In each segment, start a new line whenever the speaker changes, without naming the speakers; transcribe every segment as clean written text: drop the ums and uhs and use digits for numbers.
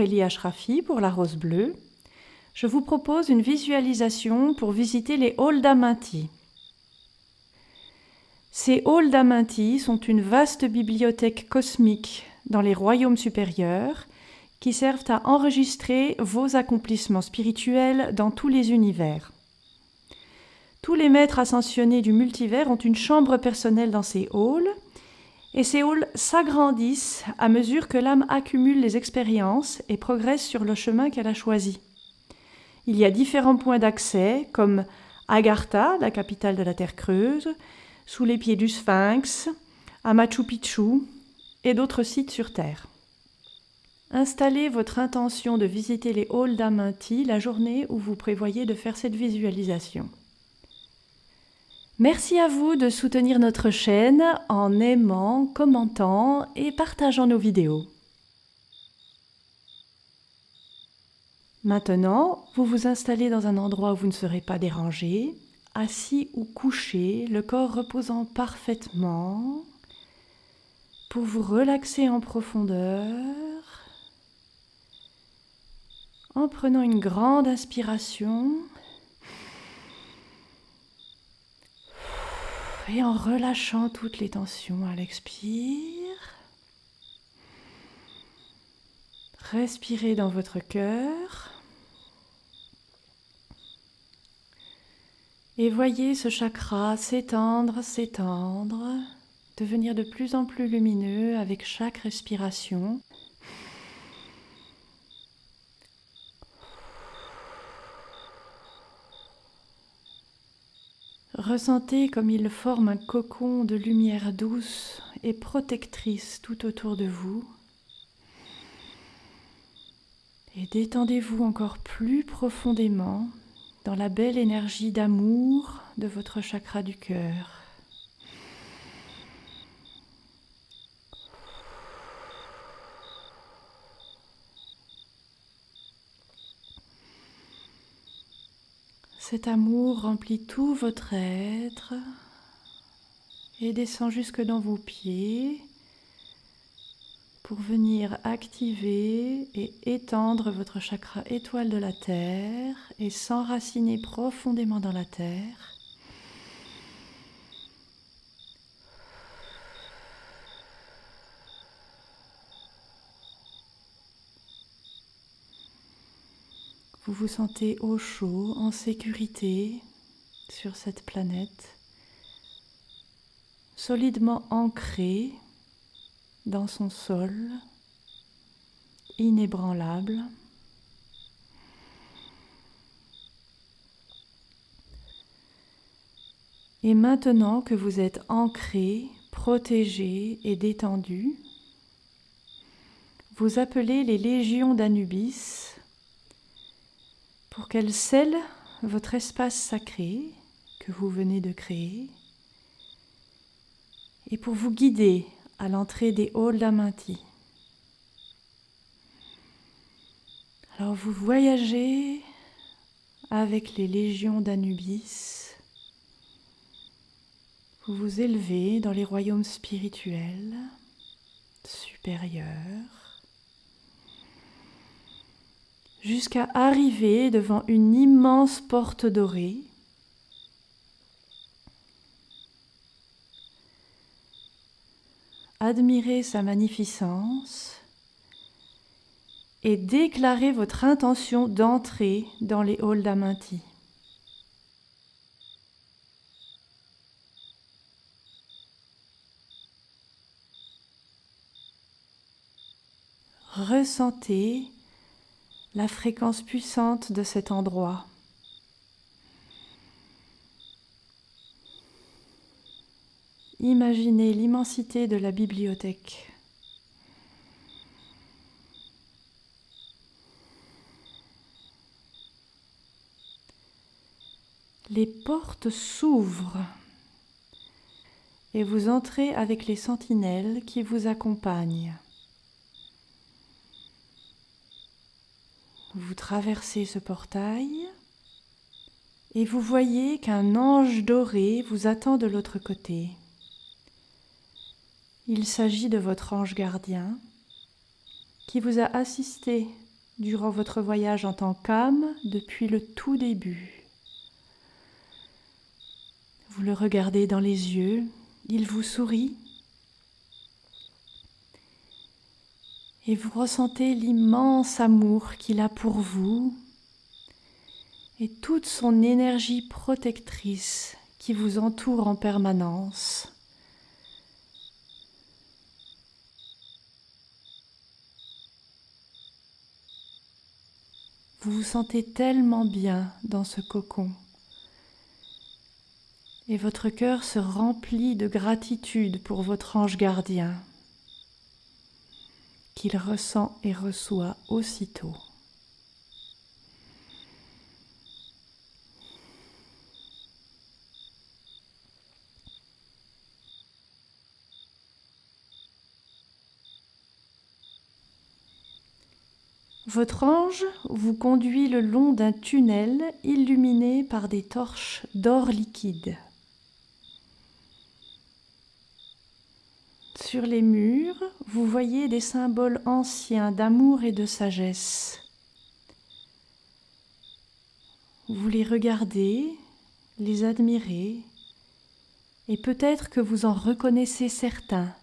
Aurélie Ashrafi pour la rose bleue. Je vous propose une visualisation pour visiter les halls d'Aminty. Ces halls d'Aminty sont une vaste bibliothèque cosmique dans les royaumes supérieurs qui servent à enregistrer vos accomplissements spirituels dans tous les univers. Tous les maîtres ascensionnés du multivers ont une chambre personnelle dans ces halls, et ces halls s'agrandissent à mesure que l'âme accumule les expériences et progresse sur le chemin qu'elle a choisi. Il y a différents points d'accès, comme Agartha, la capitale de la Terre creuse, sous les pieds du Sphinx, à Machu Picchu et d'autres sites sur Terre. Installez votre intention de visiter les halls d'Aminty la journée où vous prévoyez de faire cette visualisation. Merci à vous de soutenir notre chaîne en aimant, commentant et partageant nos vidéos. Maintenant, vous vous installez dans un endroit où vous ne serez pas dérangé, assis ou couché, le corps reposant parfaitement, pour vous relaxer en profondeur, en prenant une grande inspiration et en relâchant toutes les tensions à l'expire. Respirez dans votre cœur et voyez ce chakra s'étendre, devenir de plus en plus lumineux avec chaque respiration. Ressentez comme il forme un cocon de lumière douce et protectrice tout autour de vous. Et détendez-vous encore plus profondément dans la belle énergie d'amour de votre chakra du cœur. Cet amour remplit tout votre être et descend jusque dans vos pieds pour venir activer et étendre votre chakra étoile de la terre et s'enraciner profondément dans la terre. Vous vous sentez au chaud, en sécurité sur cette planète, solidement ancré dans son sol, inébranlable. Et maintenant que vous êtes ancré, protégé et détendu, vous appelez les légions d'Anubis pour qu'elles scellent votre espace sacré que vous venez de créer et pour vous guider à l'entrée des halls d'Aminty. Alors vous voyagez avec les légions d'Anubis, vous vous élevez dans les royaumes spirituels supérieurs jusqu'à arriver devant une immense porte dorée. Admirez sa magnificence et déclarez votre intention d'entrer dans les halls d'Aminty. Ressentez la fréquence puissante de cet endroit. Imaginez l'immensité de la bibliothèque. Les portes s'ouvrent et vous entrez avec les sentinelles qui vous accompagnent. Vous traversez ce portail et vous voyez qu'un ange doré vous attend de l'autre côté. Il s'agit de votre ange gardien qui vous a assisté durant votre voyage en tant qu'âme depuis le tout début. Vous le regardez dans les yeux, il vous sourit et vous ressentez l'immense amour qu'il a pour vous et toute son énergie protectrice qui vous entoure en permanence. Vous vous sentez tellement bien dans ce cocon et votre cœur se remplit de gratitude pour votre ange gardien qu'il ressent et reçoit aussitôt. Votre ange vous conduit le long d'un tunnel illuminé par des torches d'or liquide. Sur les murs, vous voyez des symboles anciens d'amour et de sagesse. Vous les regardez, les admirez, et peut-être que vous en reconnaissez certains.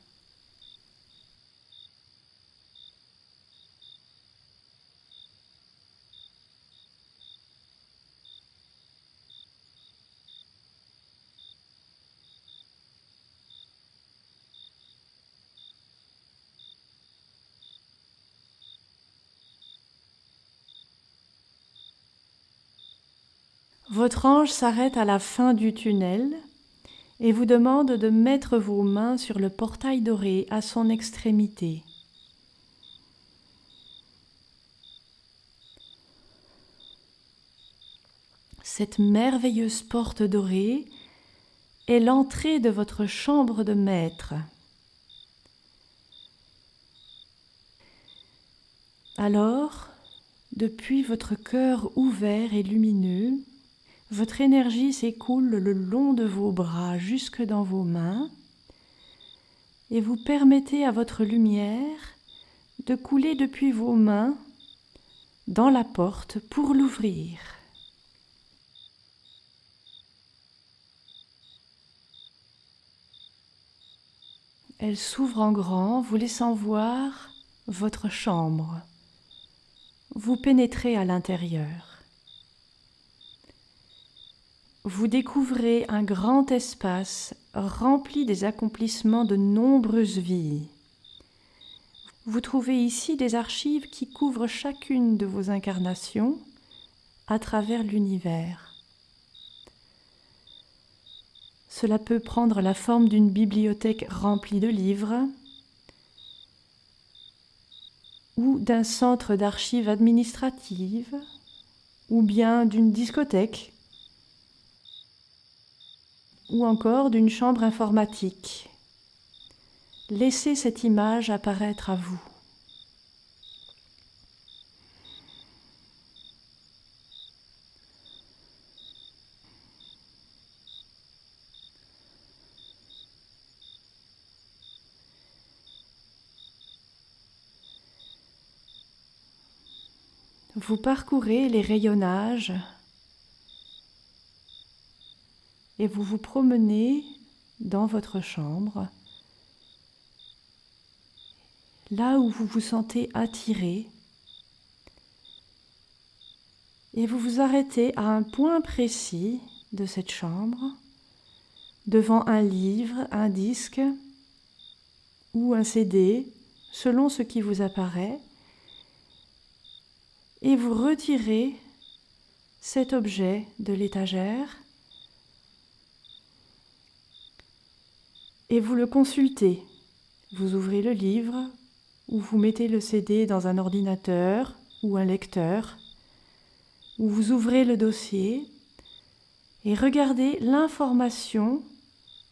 Votre ange s'arrête à la fin du tunnel et vous demande de mettre vos mains sur le portail doré à son extrémité. Cette merveilleuse porte dorée est l'entrée de votre chambre de maître. Alors, depuis votre cœur ouvert et lumineux, votre énergie s'écoule le long de vos bras jusque dans vos mains et vous permettez à votre lumière de couler depuis vos mains dans la porte pour l'ouvrir. Elle s'ouvre en grand, vous laissant voir votre chambre. Vous pénétrez à l'intérieur. Vous découvrez un grand espace rempli des accomplissements de nombreuses vies. Vous trouvez ici des archives qui couvrent chacune de vos incarnations à travers l'univers. Cela peut prendre la forme d'une bibliothèque remplie de livres ou d'un centre d'archives administratives ou bien d'une discothèque ou encore d'une chambre informatique. Laissez cette image apparaître à vous. Vous parcourez les rayonnages et vous vous promenez dans votre chambre, là où vous vous sentez attiré, et vous vous arrêtez à un point précis de cette chambre, devant un livre, un disque ou un CD, selon ce qui vous apparaît, et vous retirez cet objet de l'étagère et vous le consultez. Vous ouvrez le livre ou vous mettez le CD dans un ordinateur ou un lecteur, ou vous ouvrez le dossier et regardez l'information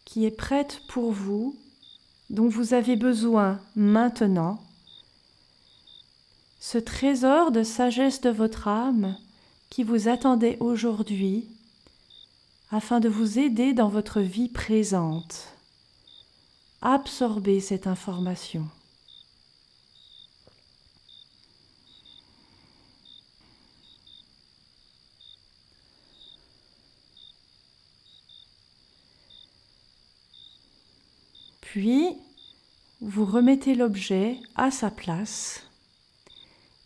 qui est prête pour vous, dont vous avez besoin maintenant. Ce trésor de sagesse de votre âme qui vous attendait aujourd'hui afin de vous aider dans votre vie présente. Absorbez cette information. Puis, vous remettez l'objet à sa place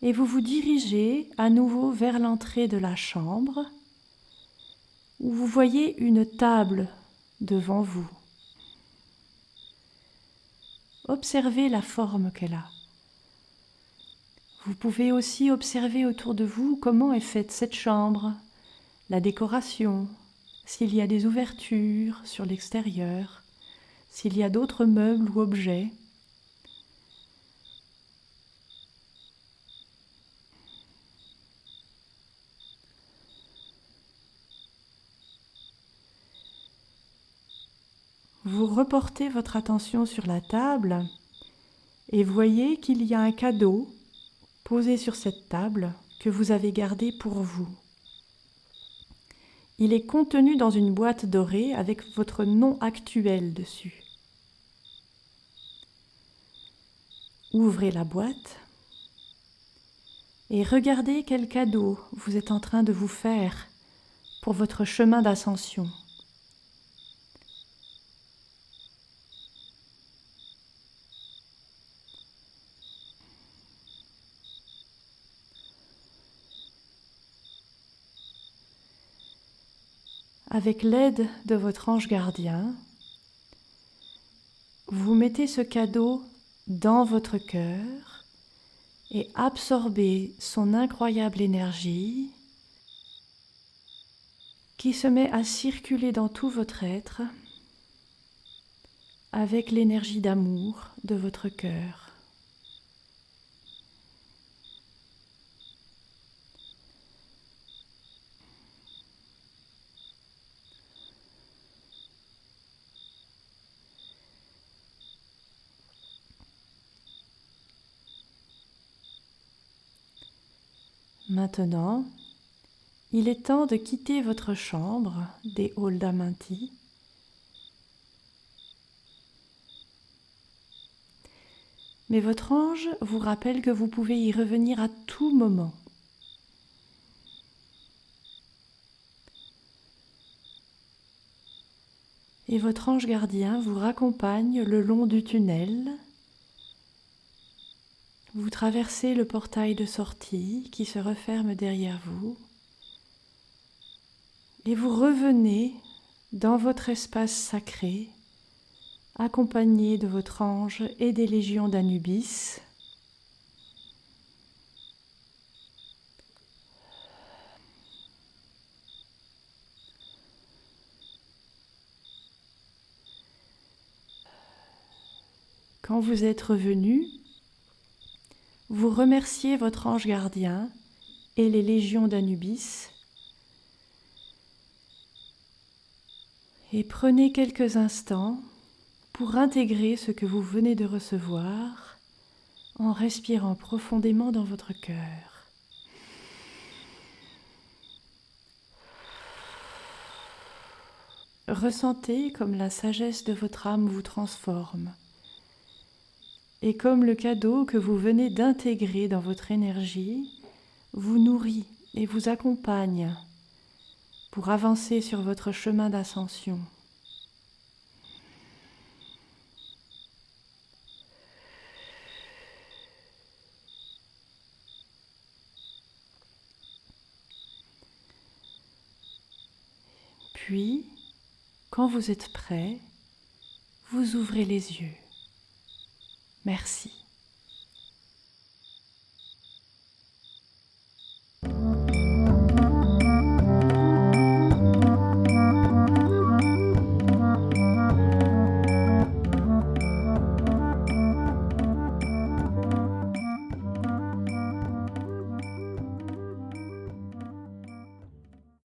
et vous vous dirigez à nouveau vers l'entrée de la chambre où vous voyez une table devant vous. Observez la forme qu'elle a. Vous pouvez aussi observer autour de vous comment est faite cette chambre, la décoration, s'il y a des ouvertures sur l'extérieur, s'il y a d'autres meubles ou objets. Vous reportez votre attention sur la table et voyez qu'il y a un cadeau posé sur cette table que vous avez gardé pour vous. Il est contenu dans une boîte dorée avec votre nom actuel dessus. Ouvrez la boîte et regardez quel cadeau vous êtes en train de vous faire pour votre chemin d'ascension. Avec l'aide de votre ange gardien, vous mettez ce cadeau dans votre cœur et absorbez son incroyable énergie qui se met à circuler dans tout votre être avec l'énergie d'amour de votre cœur. Maintenant, il est temps de quitter votre chambre des halls d'Aminty mais votre ange vous rappelle que vous pouvez y revenir à tout moment. Et votre ange gardien vous raccompagne le long du tunnel. Vous traversez le portail de sortie qui se referme derrière vous et vous revenez dans votre espace sacré, accompagné de votre ange et des légions d'Anubis. Quand vous êtes revenu, vous remerciez votre ange gardien et les légions d'Anubis et prenez quelques instants pour intégrer ce que vous venez de recevoir en respirant profondément dans votre cœur. Ressentez comme la sagesse de votre âme vous transforme et comme le cadeau que vous venez d'intégrer dans votre énergie vous nourrit et vous accompagne pour avancer sur votre chemin d'ascension. Puis, quand vous êtes prêt, vous ouvrez les yeux. Merci.